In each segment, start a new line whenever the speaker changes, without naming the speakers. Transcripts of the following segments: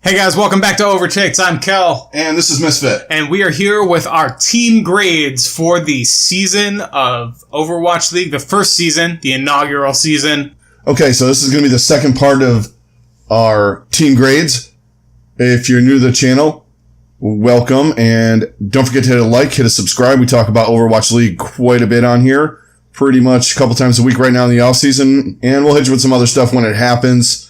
Hey guys, welcome back to Overtakes. I'm Kel.
And this is Misfit.
And we are here with our team grades for the season of Overwatch League. The first season, the inaugural season.
Okay, so this is going to be the second part of our team grades. If you're new to the channel, welcome. And don't forget to hit a like, hit a subscribe. We talk about Overwatch League quite a bit on here. Pretty much a couple times a week right now in the off season. And we'll hit you with some other stuff when it happens.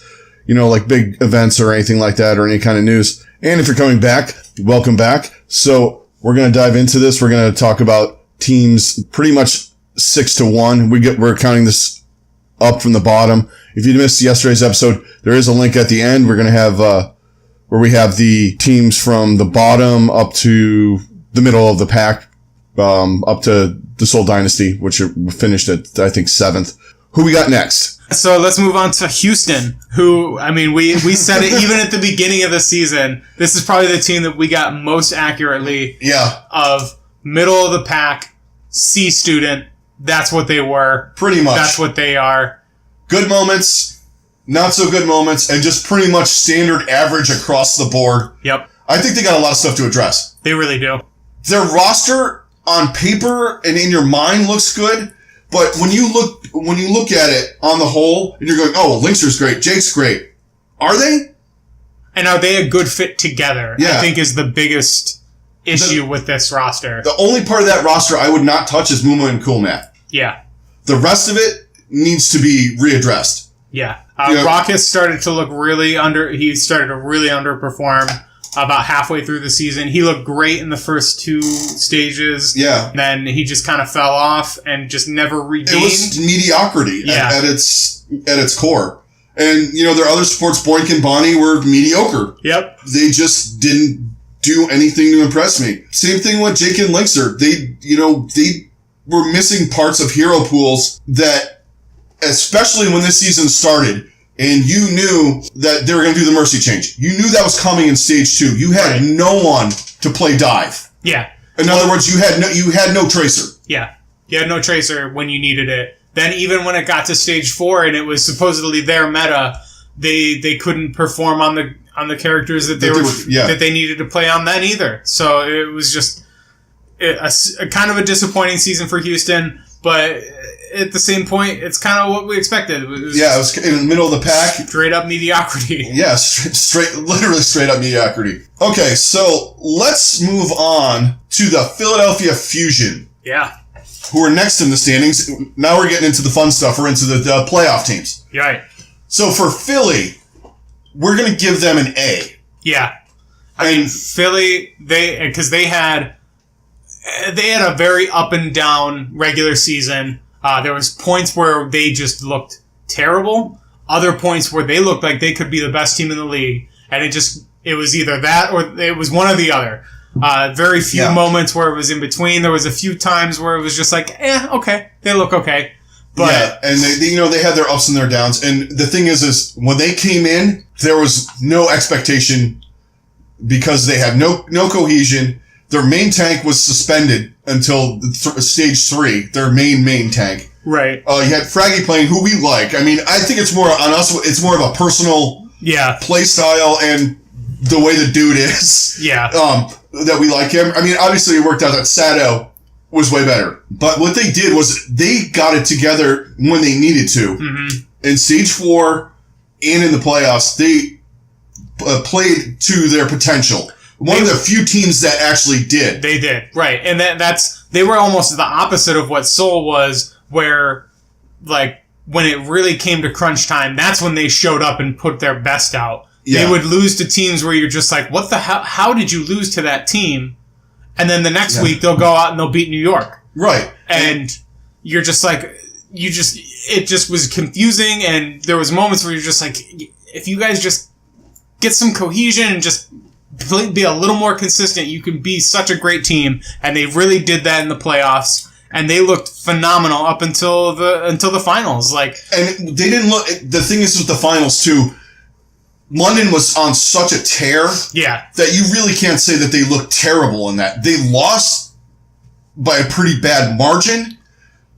You know, like big events or anything like that or any kind of news. And if you're coming back, welcome back. So we're going to dive into this. We're going to talk about teams pretty much 6-1. We're counting this up from the bottom. If you missed yesterday's episode, there is a link at the end. We're going to have, where we have the teams from the bottom up to the middle of the pack, up to the Soul Dynasty, which finished at, I think, 7th. Who we got next?
So let's move on to Houston, who, I mean, we said it even at the beginning of the season. This is probably the team that we got most accurately.
Yeah.
Of middle of the pack, C student. That's what they were.
Pretty much.
That's what they are.
Good moments, not so good moments, and just pretty much standard average across the board.
Yep.
I think they got a lot of stuff to address.
They really do.
Their roster on paper and in your mind looks good. But when you look at it on the whole, and you're going, oh, Linkster's great, Jake's great. Are they?
And are they a good fit together?
Yeah.
I think is the biggest issue with this roster.
The only part of that roster I would not touch is Muma and Cool Matt.
Yeah.
The rest of it needs to be readdressed.
Yeah. Rocket started to look he started to really underperform about halfway through the season. He looked great in the first two stages.
Yeah.
Then he just kind of fell off and just never regained.
It was mediocrity at its core. And, you know, their other supports, Boink and Bonnie, were mediocre.
Yep.
They just didn't do anything to impress me. Same thing with Jake and Linkster. They were missing parts of hero pools that, especially when this season started, and you knew that they were going to do the Mercy change. You knew that was coming in stage 2. You had no one to play dive.
Yeah.
In other words, you had no tracer.
Yeah. You had no tracer when you needed it. Then even when it got to stage 4 and it was supposedly their meta, they couldn't perform on the characters that they needed to play on then either. So it was just a kind of a disappointing season for Houston, but at the same point, it's kind of what we expected. It was
in the middle of the pack.
Straight up mediocrity.
Yeah, literally straight up mediocrity. Okay, so let's move on to the Philadelphia Fusion.
Yeah.
Who are next in the standings. Now we're getting into the fun stuff. We're into the playoff teams.
Right.
So for Philly, we're going to give them an A.
Yeah. I mean, Philly, because they had a very up and down regular season. There was points where they just looked terrible. Other points where they looked like they could be the best team in the league. And it was either that or it was one or the other. Very few moments where it was in between. There was a few times where it was just like, okay, they look okay. But
yeah, and they had their ups and their downs. And the thing is when they came in, there was no expectation because they had no cohesion. Their main tank was suspended until stage 3, their main tank.
Right.
You had Fraggy playing, who we like. I mean, I think it's more on us. It's more of a personal play style and the way the dude is.
Yeah.
That we like him. I mean, obviously it worked out that Sato was way better. But what they did was they got it together when they needed to. Mm-hmm. In stage 4 and in the playoffs, they played to their potential. One of the few teams that actually did.
They did, right. And they were almost the opposite of what Seoul was, where, like, when it really came to crunch time, that's when they showed up and put their best out. Yeah. They would lose to teams where you're just like, what the hell? How did you lose to that team? And then the next week, they'll go out and they'll beat New York.
Right.
And you're just like, it just was confusing, and there was moments where you're just like, if you guys just get some cohesion and just be a little more consistent, you can be such a great team. And they really did that in the playoffs, and they looked phenomenal up until the finals.
And they didn't look. The thing is with the finals too, London was on such a tear. Yeah. That you really can't say that they looked terrible in that. They lost by a pretty bad margin,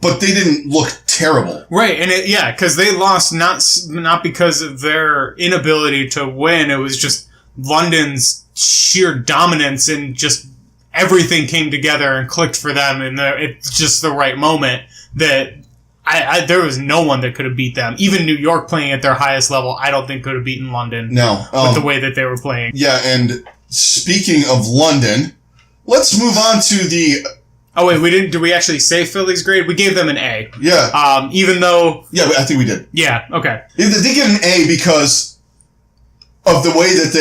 but they didn't look terrible.
Right, and because they lost not because of their inability to win. It was just London's sheer dominance and just everything came together and clicked for them, and it's just the right moment that there was no one that could have beat them. Even New York playing at their highest level, I don't think could have beaten London.
No,
with the way that they were playing.
Yeah, and speaking of London, let's move on to the.
Oh wait, we didn't. Did we actually say Philly's grade? We gave them an A.
Yeah.
Even though.
Yeah, I think we did.
Yeah. Okay.
They get an A because of the way that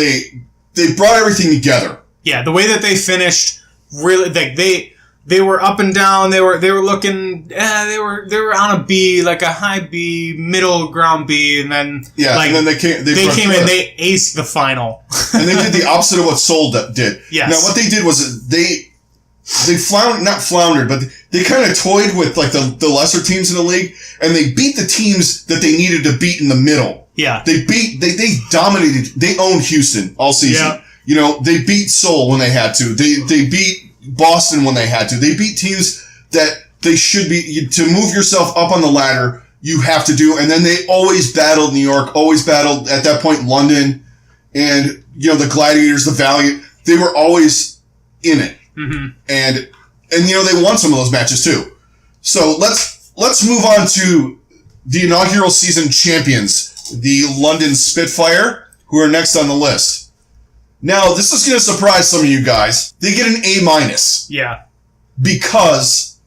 they brought everything together.
Yeah, the way that they finished, really, like they were up and down. They were looking. They were on a B, like a high B, middle ground B, and then
and then they came
in. They aced the final,
and they did the opposite of what Seoul did.
Yes.
Now what they did was they not floundered, but they kind of toyed with like the lesser teams in the league, and they beat the teams that they needed to beat in the middle.
Yeah.
They dominated, they owned Houston all season. Yeah. You know, they beat Seoul when they had to. They beat Boston when they had to. They beat teams that they should be, to move yourself up on the ladder, you have to do. And then they always battled New York, always battled at that point London, and, you know, the Gladiators, the Valiant. They were always in it. Mm-hmm. And, you know, they won some of those matches too. So let's move on to the inaugural season champions, the London Spitfire, who are next on the list. Now, this is going to surprise some of you guys. They get an A-.
Yeah.
Because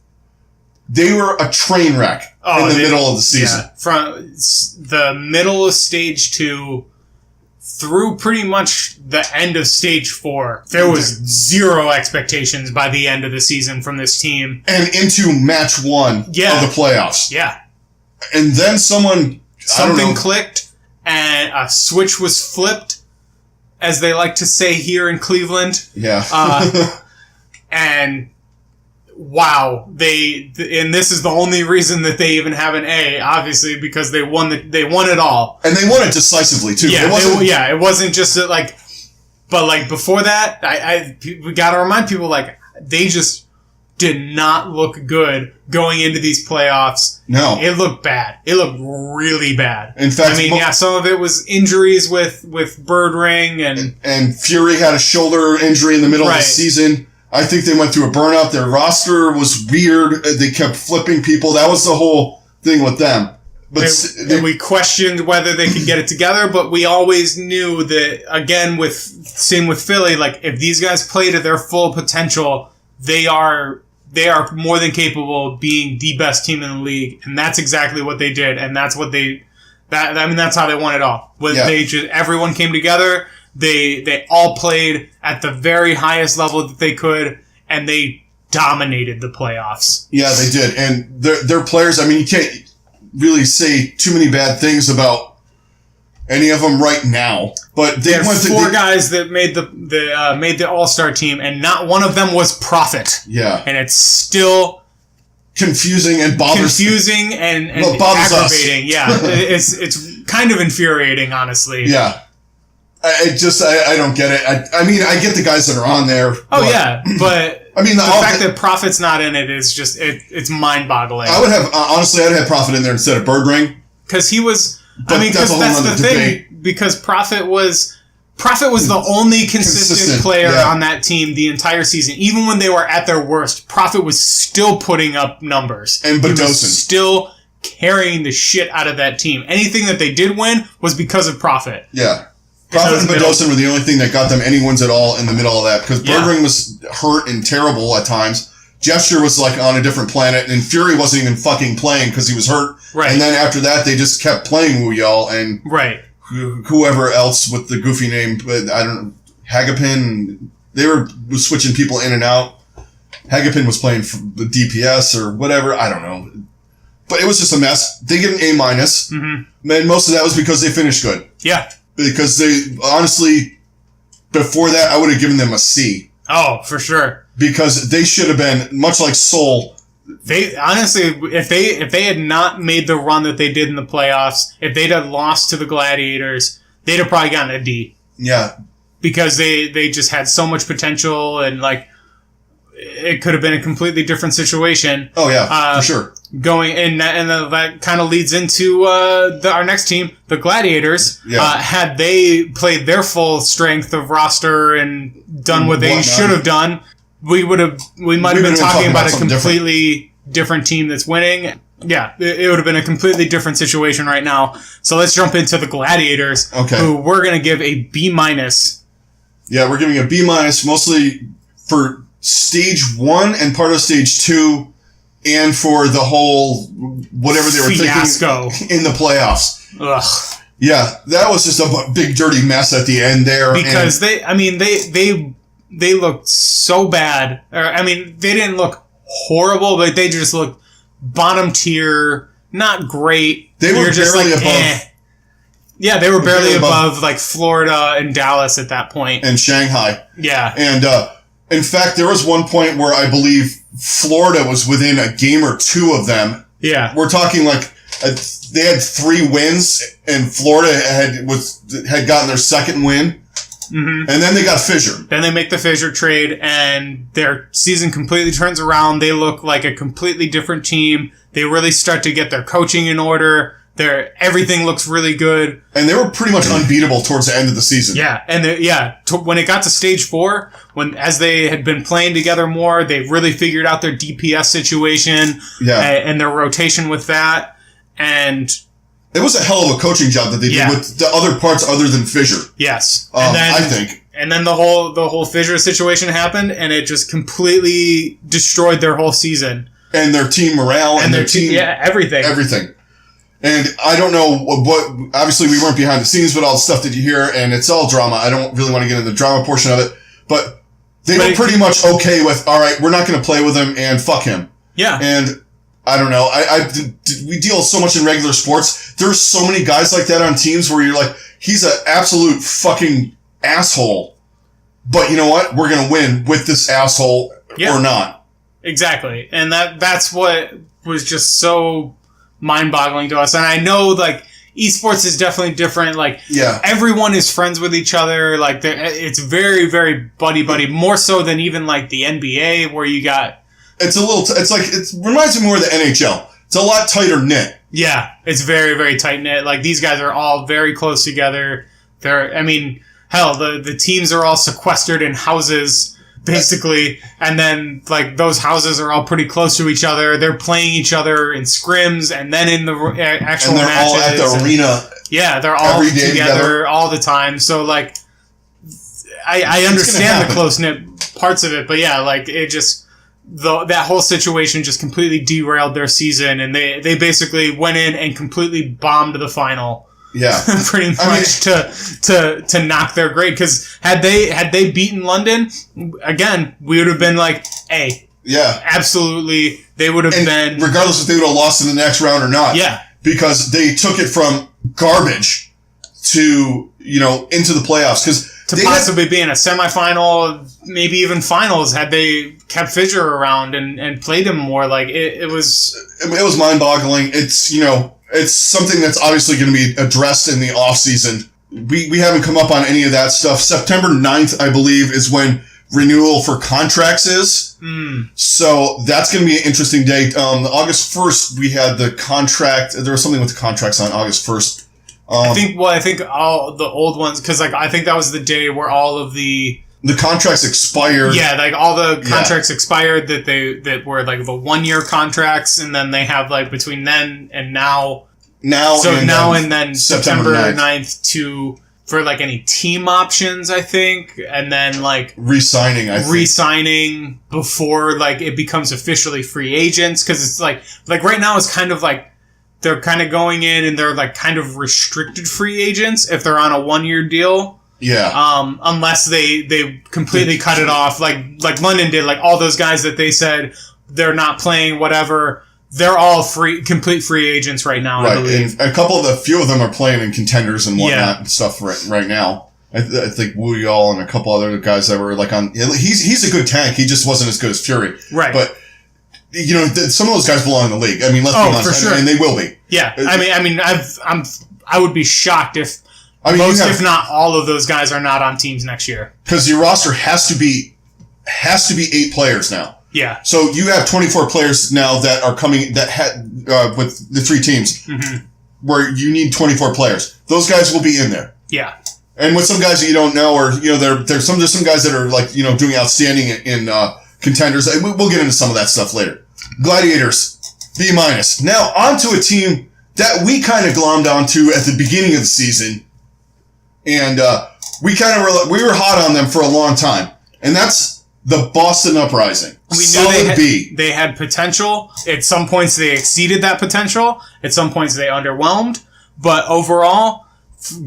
they were a train wreck in the middle of the season.
Yeah. From the middle of stage 2 through pretty much the end of stage 4, there was zero expectations by the end of the season from this team.
And into match 1 of the playoffs.
Yeah.
And then something
clicked and a switch was flipped, as they like to say here in Cleveland.
Yeah.
And wow, and this is the only reason that they even have an A, obviously, because they won it all.
And they won it decisively too.
Yeah, it wasn't just that, like, but like before that, we gotta remind people, like, they just did not look good going into these playoffs.
No.
It looked bad. It looked really bad.
In fact,
I mean, some of it was injuries with Birdring
and Fury had a shoulder injury in the middle of the season. I think they went through a burnout. Their roster was weird. They kept flipping people. That was the whole thing with them. But
we questioned whether they could get it together, but we always knew that, again, same with Philly, like, if these guys play to their full potential, they are more than capable of being the best team in the league, and that's exactly what they did, and that's what that's how they won it all. Everyone came together, they all played at the very highest level that they could, and they dominated the playoffs.
Yeah, they did, and their players, I mean, you can't really say too many bad things about any of them right now. But
there's 4 guys that made the All-Star team, and not one of them was Prophet.
Yeah,
and it's still
confusing and bothersome.
and aggravating. Yeah, it's kind of infuriating, honestly.
Yeah, I don't get it. I mean, I get the guys that are on there.
Oh yeah, but I mean the fact that Prophet's not in it is just it's mind-boggling.
I would have honestly, I'd have Prophet in there instead of Birdring,
because he was. But I mean, because that's the thing. Because Prophet was the only consistent player on that team the entire season. Even when they were at their worst, Prophet was still putting up numbers.
And Badosin.
He was still carrying the shit out of that team. Anything that they did win was because of Prophet.
Yeah. Prophet and Badosin were the only thing that got them any wins at all in the middle of that. Because Birdring was hurt and terrible at times. Gesture was like on a different planet, and Fury wasn't even fucking playing because he was hurt.
Right.
And then after that, they just kept playing Wu Yao and whoever else with the goofy name, but I don't know, Hagapin. They were switching people in and out. Hagapin was playing for the DPS or whatever. I don't know. But it was just a mess. They get an A-. Mm-hmm. And most of that was because they finished good.
Yeah.
Because they, honestly, before that, I would have given them a C.
Oh, for sure.
Because they should have been, much like Seoul.
They honestly, if they had not made the run that they did in the playoffs, if they'd have lost to the Gladiators, they'd have probably gotten a D.
Yeah.
Because they just had so much potential, and like it could have been a completely different situation.
Oh yeah, for sure.
Going and that kind of leads into our next team, the Gladiators.
Yeah.
Had they played their full strength of roster and done what they should have done, we might have been talking about a completely different team that's winning. Yeah, it would have been a completely different situation right now. So let's jump into the Gladiators, who we're going to give a B-.
Yeah, we're giving a B- mostly for stage 1 and part of stage 2. And for the whole, whatever they were
fiasco
thinking in the playoffs.
Ugh.
Yeah, that was just a big dirty mess at the end there.
Because they looked so bad. They didn't look horrible, but they just looked bottom tier, not great.
They were
just
barely above.
Yeah, they were barely above like Florida and Dallas at that point.
And Shanghai.
Yeah.
And, in fact, there was one point where I believe Florida was within a game or 2 of them.
Yeah.
We're talking like they had 3 wins and Florida had gotten their second win. Mm-hmm. And then they got fissured.
Then they make the fissure trade and their season completely turns around. They look like a completely different team. They really start to get their coaching in order. Everything looks really good.
And they were pretty much unbeatable towards the end of the season.
Yeah. And when it got to stage 4, as they had been playing together more, they really figured out their DPS situation and their rotation with that. And
it was a hell of a coaching job that they did with the other parts other than fissure.
Yes.
I think.
And then the whole fissure situation happened and it just completely destroyed their whole season.
And their team morale and their team.
Yeah, everything.
Everything. And I don't know what, obviously we weren't behind the scenes with all the stuff that you hear, and it's all drama. I don't really want to get into the drama portion of it, but they were pretty much okay with, all right, we're not going to play with him and fuck him.
Yeah.
And I don't know. We deal so much in regular sports. There's so many guys like that on teams where you're like, he's an absolute fucking asshole, but you know what? We're going to win with this asshole or not.
Exactly. And that's what was just so mind-boggling to us. And I know, like, esports is definitely different. Like, everyone is friends with each other. Like, it's very, very buddy-buddy. More so than even, like, the NBA, where you got...
It reminds me more of the NHL. It's a lot tighter knit.
Yeah, it's very, very tight-knit. Like, these guys are all very close together. Hell, the teams are all sequestered in houses... basically, and then like those houses are all pretty close to each other. They're playing each other in scrims, and then in the actual matches.
And they're all at the arena.
Yeah, they're all together all the time. So like, I understand the close knit parts of it, but yeah, like it just that whole situation just completely derailed their season, and they basically went in and completely bombed the final.
Yeah,
pretty much to knock their grade. Because had they beaten London again, we would have been like, hey, absolutely, they would have been
regardless if they would have lost in the next round or not.
Yeah,
because they took it from garbage to into the playoffs to
possibly be in a semifinal, maybe even finals had they kept Fissure around and played him more. Like it was
mind-boggling. It's something that's obviously going to be addressed in the off-season. We haven't come up on any of that stuff. September 9th, I believe, is when renewal for contracts is. So that's going to be an interesting date. August 1st, we had the contract. There was something with the contracts on August 1st.
I think all the old ones, because like I think that was the day where all of the
contracts expired.
Yeah, like all the contracts expired that were like the 1-year contracts, and then they have like between then and now. And then September 9th for like any team options, I think, and then like re-signing before like it becomes officially free agents, because it's like right now it's kind of like they're kind of going in and they're like kind of restricted free agents if they're on a 1-year deal.
Yeah.
Unless they completely cut it off, like London did, like all those guys that they said they're not playing, whatever, they're all complete free agents right now.
Right.
I believe.
And a few of them are playing in contenders and whatnot and stuff right now. I think Wu Yall and a couple other guys that were like on. He's a good tank. He just wasn't as good as Fury.
Right.
But some of those guys belong in the league. I mean, let's be honest,
for sure.
and they will be.
Yeah. I would be shocked if if not all of those guys are not on teams next year.
Because your roster has to be has to be 8 players now.
Yeah.
So you have 24 players now that are coming that had with the 3 teams where you need 24 players. Those guys will be in there.
Yeah. And
with some guys that you don't know, or there's some guys that are like doing outstanding in contenders. We'll get into some of that stuff later. Gladiators, B-. Now on to a team that we kind of glommed onto at the beginning of the season, and we were hot on them for a long time, and that's the Boston Uprising.
We knew they had potential. At some points, they exceeded that potential. At some points, they underwhelmed. But overall,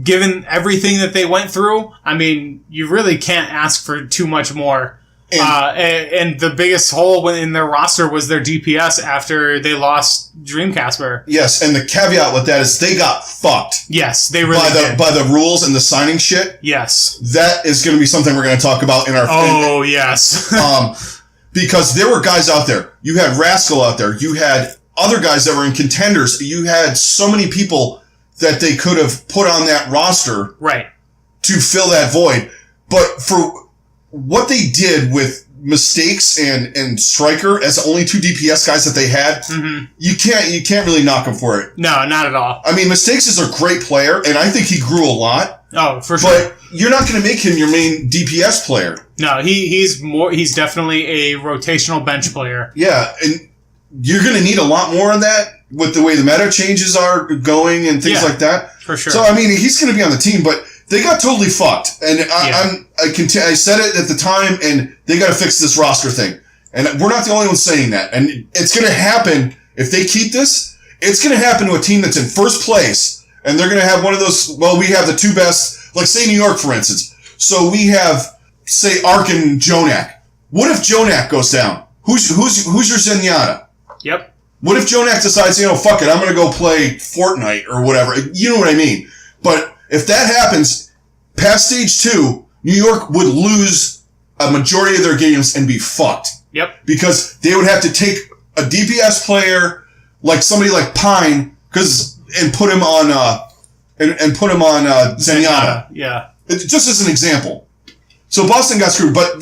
given everything that they went through, I mean, you really can't ask for too much more. And the biggest hole in their roster was their DPS after they lost Dreamcasper.
Yes, and the caveat with that is they got fucked.
Yes, they really did.
By the rules and the signing shit.
Yes.
That is going to be something we're going to talk about in our...
Oh, yes.
Because there were guys out there. You had Rascal out there. You had other guys that were in contenders. You had so many people that they could have put on that roster to fill that void. But for what they did with Mistakes and Striker as only 2 DPS guys that they had, you can't really knock them for it.
No, not at all.
I mean, Mistakes is a great player, and I think he grew a lot.
Oh, for sure.
But you're not going to make him your main DPS player.
No, he's definitely a rotational bench player.
Yeah, and you're going to need a lot more of that with the way the meta changes are going and things like that.
For sure.
So, I mean, he's going to be on the team, but they got totally fucked. And I said it at the time, and they got to fix this roster thing. And we're not the only ones saying that. And it's going to happen, if they keep this, it's going to happen to a team that's in first place, and they're going to have one of those, well, we have the 2 best, like say New York, for instance. So we have, say, Ark and Jonak. What if Jonak goes down? Who's your Zenyatta?
Yep.
What if Jonak decides, fuck it, I'm going to go play Fortnite or whatever? You know what I mean? But if that happens, past stage 2, New York would lose a majority of their games and be fucked.
Yep.
Because they would have to take a DPS player, like somebody like Pine, and put him on Zenyatta.
Yeah.
Just as an example. So Boston got screwed, but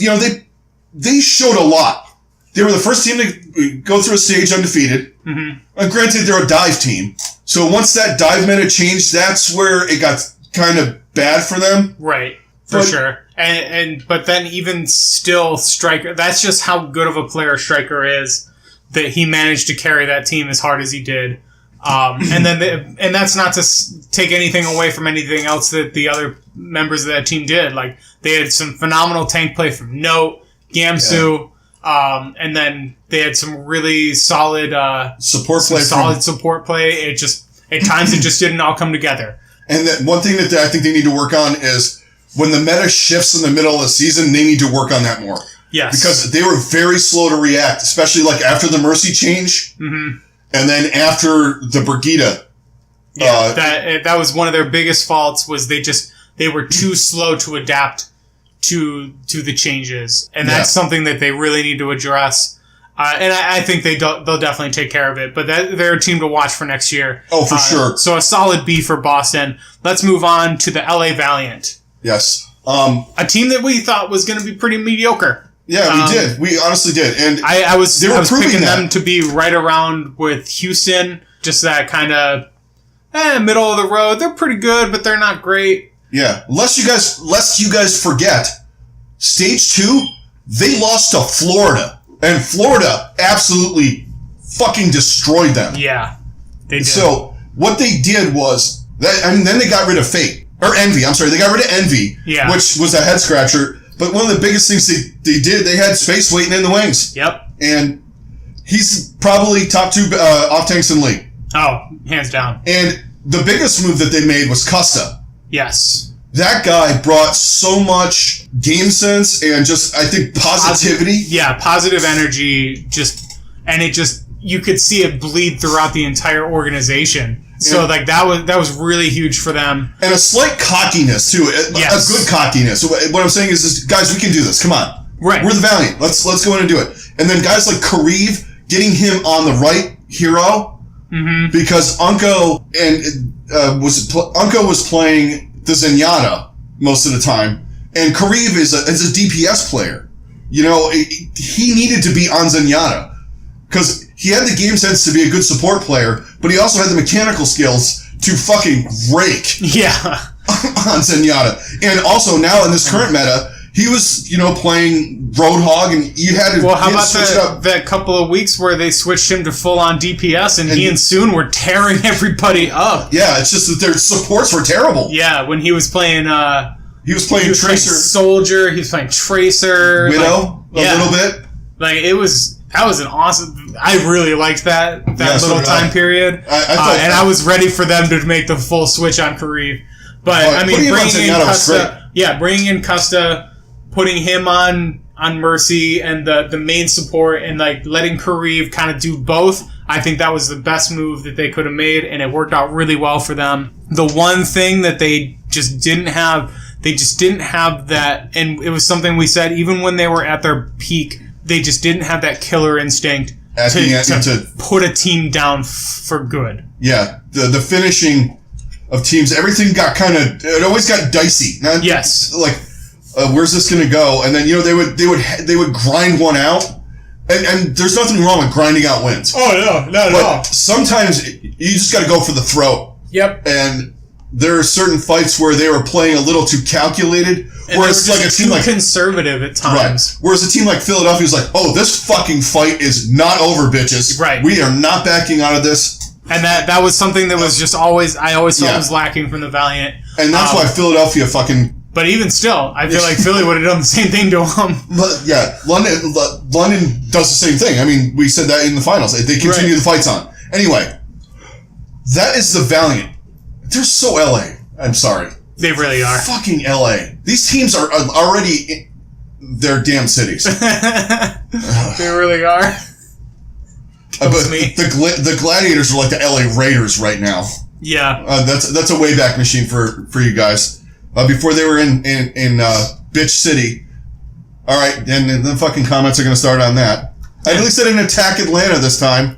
they showed a lot. They were the first team to go through a stage undefeated. And granted, they're a dive team. So once that dive meta changed, that's where it got kind of bad for them.
Right. For sure. But then even still, Striker, that's just how good of a player Striker is, that he managed to carry that team as hard as he did. And that's not to take anything away from anything else that the other members of that team did. Like, they had some phenomenal tank play from Note, Gamsu, and then they had some really solid support play. It just, at times, it just didn't all come together.
And that one thing that I think they need to work on is when the meta shifts in the middle of the season, they need to work on that more.
Yes.
Because they were very slow to react, especially like after the Mercy change. And then after the Brigida.
Yeah, that was one of their biggest faults, was they were too slow to adapt to the changes. And that's something that they really need to address. And I think they'll definitely take care of it. But they're a team to watch for next year.
Oh, for sure.
So a solid B for Boston. Let's move on to the LA Valiant.
Yes.
A team that we thought was going to be pretty mediocre.
Yeah, we did. We honestly did. And
I was picking them to be right around with Houston. Just that kind of middle of the road. They're pretty good, but they're not great.
Yeah. Lest you guys forget, stage 2, they lost to Florida. And Florida absolutely fucking destroyed them.
Yeah, they did.
So what they did was then they got rid of Fate or Envy. I'm sorry, they got rid of Envy, which was a head scratcher. But one of the biggest things they did, they had Space waiting in the wings.
Yep.
And he's probably top 2 off tanks in the league.
Oh, hands down.
And the biggest move that they made was Custa.
Yes.
That guy brought so much game sense and just, I think, positivity.
Positive energy. You could see it bleed throughout the entire organization. So, that was really huge for them.
And a slight cockiness, too.
Yes.
A good cockiness. What I'm saying is, guys, we can do this. Come on.
Right.
We're the Valiant. Let's go in and do it. And then guys like Kareev, getting him on the right hero. Because Unko was playing the Zenyatta most of the time. And Kareev is a DPS player. he needed to be on Zenyatta. Because he had the game sense to be a good support player, but he also had the mechanical skills to fucking rake on Zenyatta. And also now in this current meta, he was, playing Roadhog, and you had to
how about
switch it up.
that couple of weeks where they switched him to full-on DPS, and he and Soon were tearing everybody up.
Yeah, it's just that their supports were terrible.
Yeah, when he was playing...
he was playing Tracer.
Soldier, he was playing Tracer.
Widow, a little bit.
That was an awesome... I really liked that little time period. I was ready for them to make the full switch on Kareev. But, bringing in Custa, putting him on Mercy and the main support, and letting Kareev kind of do both, I think that was the best move that they could have made, and it worked out really well for them. The one thing that they just didn't have that, and it was something we said even when they were at their peak, they just didn't have that killer instinct to put a team down for good. Yeah,
the finishing of teams, everything got it always got dicey.
Yes.
Where's this going to go? And then, they would grind one out. And there's nothing wrong with grinding out wins.
Oh, no, not at all.
Sometimes you just got to go for the throat.
Yep.
And there are certain fights where they were playing a little too calculated.
And whereas a team conservative at times.
Right. Whereas a team like Philadelphia is like, oh, this fucking fight is not over, bitches.
Right.
We are not backing out of this.
And that was something that was just always felt was lacking from the Valiant.
And that's why Philadelphia fucking...
But even still, I feel like Philly would have done the same thing to him.
Yeah, London does the same thing. We said that in the finals. They continue the fights on. Anyway, that is the Valiant. They're so LA. I'm sorry.
They really are.
Fucking LA. These teams are already in their damn cities.
They really are.
But the Gladiators are like the LA Raiders right now.
Yeah.
That's a Wayback Machine for you guys. Before they were in Bitch City. All right, and the fucking comments are going to start on that. I at least said an attack Atlanta this time.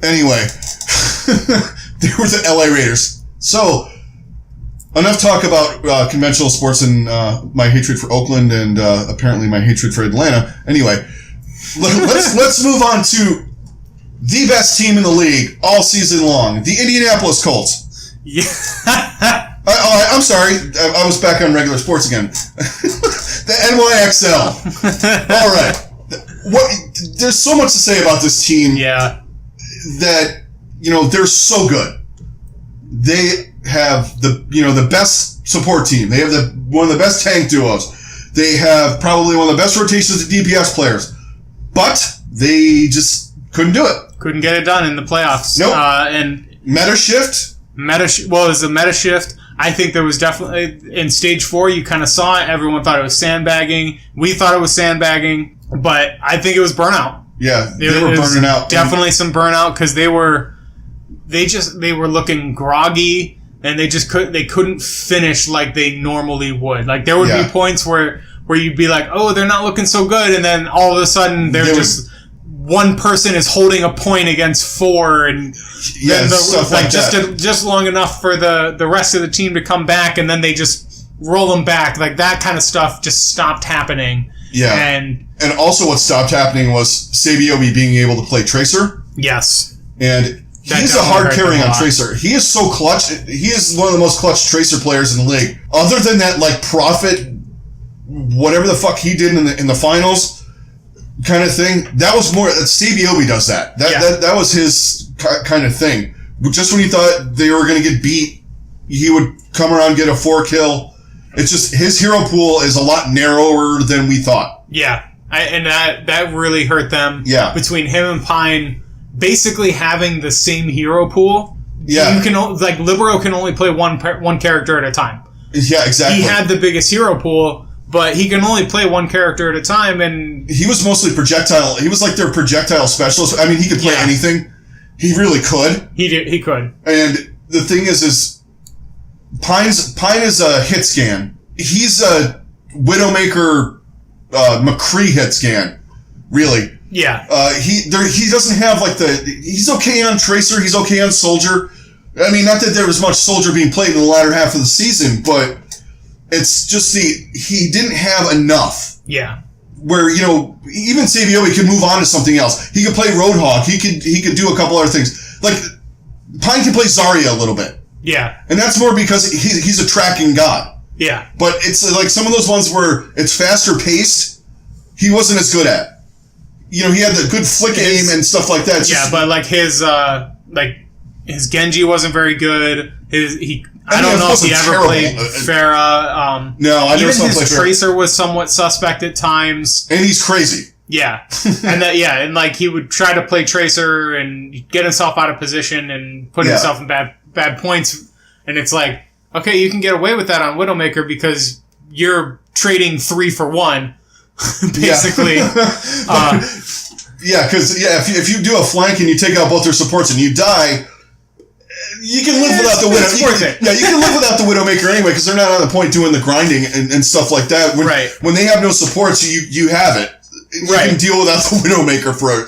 Anyway, they were the LA Raiders. So, enough talk about conventional sports and my hatred for Oakland and apparently my hatred for Atlanta. Anyway, let's move on to the best team in the league all season long, the Indianapolis Colts.
Yeah.
I'm sorry. I was back on regular sports again. The NYXL. All right. There's so much to say about this team.
Yeah.
That, they're so good. They have the best support team. They have one of the best tank duos. They have probably one of the best rotations of DPS players. But they just couldn't do it.
Couldn't get it done in the playoffs.
Nope.
And
meta shift?
It was a meta shift. I think there was definitely, in stage 4, you kind of saw it. Everyone thought it was sandbagging. We thought it was sandbagging, but I think it was burnout.
Yeah, they were burning out.
Definitely some burnout, because they were looking groggy, and they couldn't finish like they normally would. Like, there would be points where you'd be like, oh, they're not looking so good, and then all of a sudden one person is holding a point against 4, and
stuff like that.
Just long enough for the rest of the team to come back, and then they just roll them back. Like, that kind of stuff just stopped happening.
Yeah. And also what stopped happening was Sabiobi being able to play Tracer.
Yes.
And he's a hard carry on Tracer. He is so clutch. He is one of the most clutch Tracer players in the league. Other than that, Prophet, whatever the fuck he did in the finals kind of thing, that was more... Sabiobi does that. That was his kind of thing. Just when you thought they were going to get beat, he would come around, get a 4 kill. It's just his hero pool is a lot narrower than we thought.
Yeah. And that really hurt them.
Yeah.
Between him and Pine basically having the same hero pool.
Yeah.
You can Libero can only play one character at a time.
Yeah, exactly.
He had the biggest hero pool, but he can only play one character at a time, and
he was mostly projectile. He was like their projectile specialist. I mean, he could play anything. He really could.
He could.
And the thing is Pine is a hit scan. He's a Widowmaker McCree hit scan. Really.
Yeah.
He doesn't have he's okay on Tracer. He's okay on Soldier. I mean, not that there was much Soldier being played in the latter half of the season, but it's just he didn't have enough.
Yeah.
where, even Sabiobi could move on to something else. He could play Roadhog. He could do a couple other things. Like, Pine can play Zarya a little bit.
Yeah.
And that's more because he's a tracking god.
Yeah.
But it's like some of those ones where it's faster paced, he wasn't as good at. He had the good flick aim and stuff like that.
But like his Genji wasn't very good. I don't know if he ever played Pharah.
No, I never saw him play
his
Pharah.
Tracer was somewhat suspect at times.
And he's crazy.
Yeah. And like he would try to play Tracer and get himself out of position and put himself in bad points. And it's like, okay, you can get away with that on Widowmaker because you're trading 3 for 1, basically.
Because if you do a flank and you take out both their supports and you die, you can live without the Widow. You can live without the Widowmaker anyway because they're not on the point doing the grinding and stuff like that. When they have no supports, you have it. You can deal without the Widowmaker for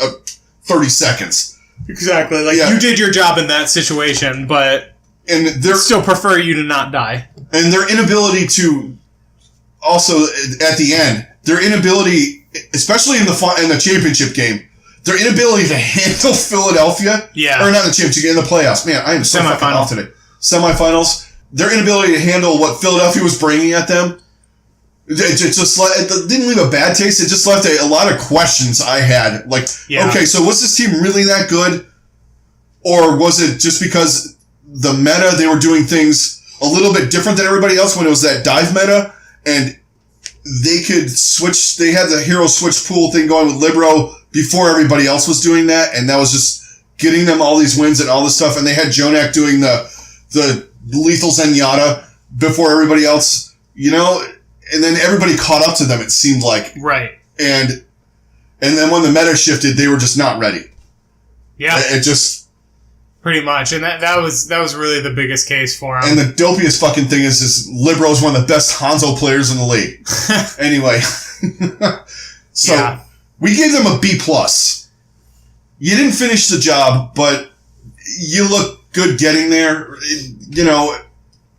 30 seconds.
Exactly. You did your job in that situation, but they still prefer you to not die.
And their inability to also at the end, especially in the championship game, their inability to handle Philadelphia, or not in the championship game, in the playoffs. Man, I am so fucking off today. Semifinals, their inability to handle what Philadelphia was bringing at them, it didn't leave a bad taste. It just left a lot of questions I had. Okay, so was this team really that good? Or was it just because the meta, they were doing things a little bit different than everybody else when it was that dive meta, and they could switch, they had the hero switch pool thing going with Libero before everybody else was doing that, and that was just getting them all these wins and all this stuff, and they had Jonak doing the lethal Zenyatta before everybody else, and then everybody caught up to them, it seemed like.
Right.
And then when the meta shifted, they were just not ready.
Yeah.
It just...
Pretty much. And that was really the biggest case for him.
And the dopiest fucking thing is Libero is one of the best Hanzo players in the league. Anyway. So, we gave them a B+. You didn't finish the job, you look good getting there.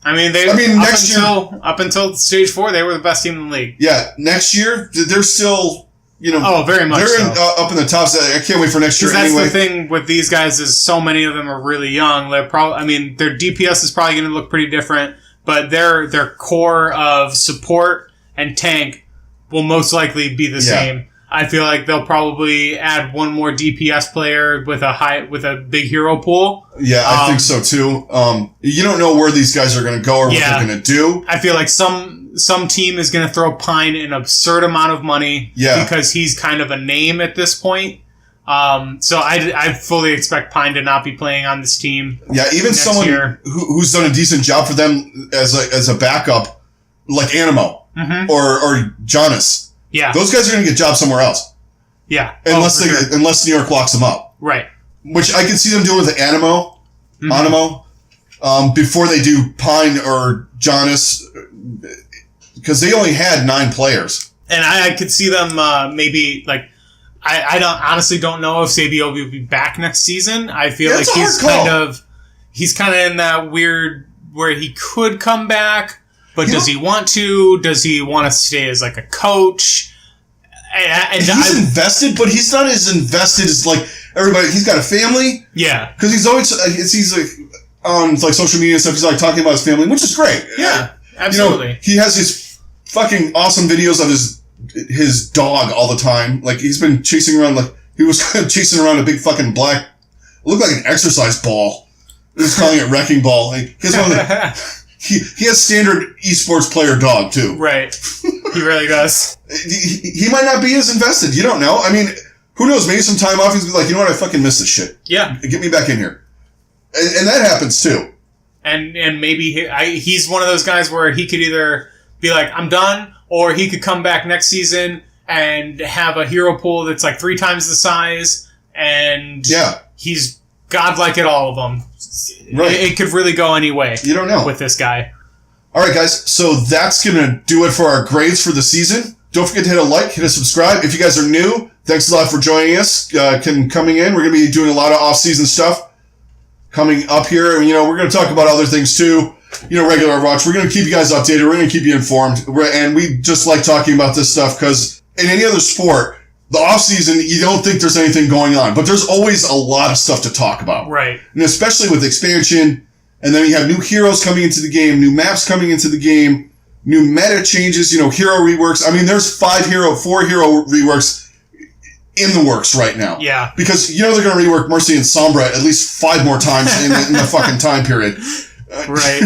Next year, up until stage 4, they were the best team in the league.
Yeah, next year they're still,
very much.
They're up in the top. I can't wait for next year.
That's
anyway.
the thing with these guys is so many of them are really young. They're their DPS is probably going to look pretty different, but their core of support and tank will most likely be the same. I feel like they'll probably add one more DPS player with a big hero pool.
Yeah, I think so too. You don't know where these guys are going to go or what they're going to do.
I feel like some team is going to throw Pine an absurd amount of money because he's kind of a name at this point. So I fully expect Pine to not be playing on this team. Yeah, even someone
who's done a decent job for them as a backup, like Animo or Jonas.
Yeah,
those guys are going to get jobs somewhere else.
Yeah,
unless New York locks them up.
Right.
Which I can see them doing with Animo, before they do Pine or Jonas, because they only had 9 players.
And I could see them maybe I honestly don't know if Sabio will be back next season. I feel like he's kind of in that weird where he could come back. But does he want to? Does he want to stay as a coach? And
he's invested, but he's not as invested as everybody. He's got a family.
Yeah.
Because he's always on social media and stuff. He's talking about his family, which is great.
Yeah, absolutely.
He has his fucking awesome videos of his dog all the time. He's been chasing around he was chasing around a big fucking black. It looked like an exercise ball. He was calling it wrecking ball. He has one of the. He has standard esports player dog, too.
Right. He really does.
He might not be as invested. You don't know. I mean, who knows? Maybe some time off, he's going to be like, you know what? I fucking miss this shit.
Yeah.
Get me back in here. And that happens, too.
And maybe he's one of those guys where he could either be like, I'm done, or he could come back next season and have a hero pool that's 3 times the size, and he's godlike at all of them. Right. It could really go any way.
You don't know.
With this guy.
All right, guys. So that's going to do it for our grades for the season. Don't forget to hit a like, hit a subscribe. If you guys are new, thanks a lot for joining us. Coming in. We're going to be doing a lot of off-season stuff coming up here. And, we're going to talk about other things too. Regular Overwatch. We're going to keep you guys updated. We're going to keep you informed. And we just like talking about this stuff because in any other sport, the off season, you don't think there's anything going on, but there's always a lot of stuff to talk about.
Right.
And especially with expansion, and then you have new heroes coming into the game, new maps coming into the game, new meta changes, hero reworks. I mean, there's 4 hero reworks in the works right now.
Yeah.
Because, they're going to rework Mercy and Sombra at least 5 more times in the fucking time period.
Right.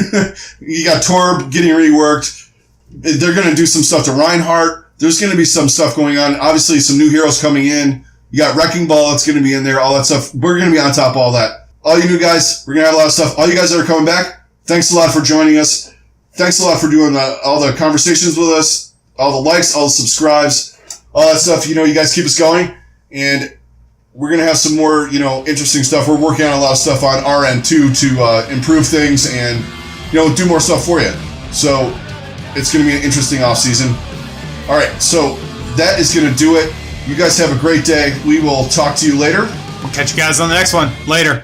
You got Torb getting reworked. They're going to do some stuff to Reinhardt. There's going to be some stuff going on. Obviously, some new heroes coming in. You got Wrecking Ball that's going to be in there, all that stuff. We're going to be on top of all that. All you new guys, we're going to have a lot of stuff. All you guys that are coming back, thanks a lot for joining us. Thanks a lot for doing all the conversations with us, all the likes, all the subscribes, all that stuff. You guys keep us going. And we're going to have some more, interesting stuff. We're working on a lot of stuff on our end, too, to improve things and, do more stuff for you. So it's going to be an interesting off season. All right, so that is going to do it. You guys have a great day. We will talk to you later.
We'll catch you guys on the next one. Later.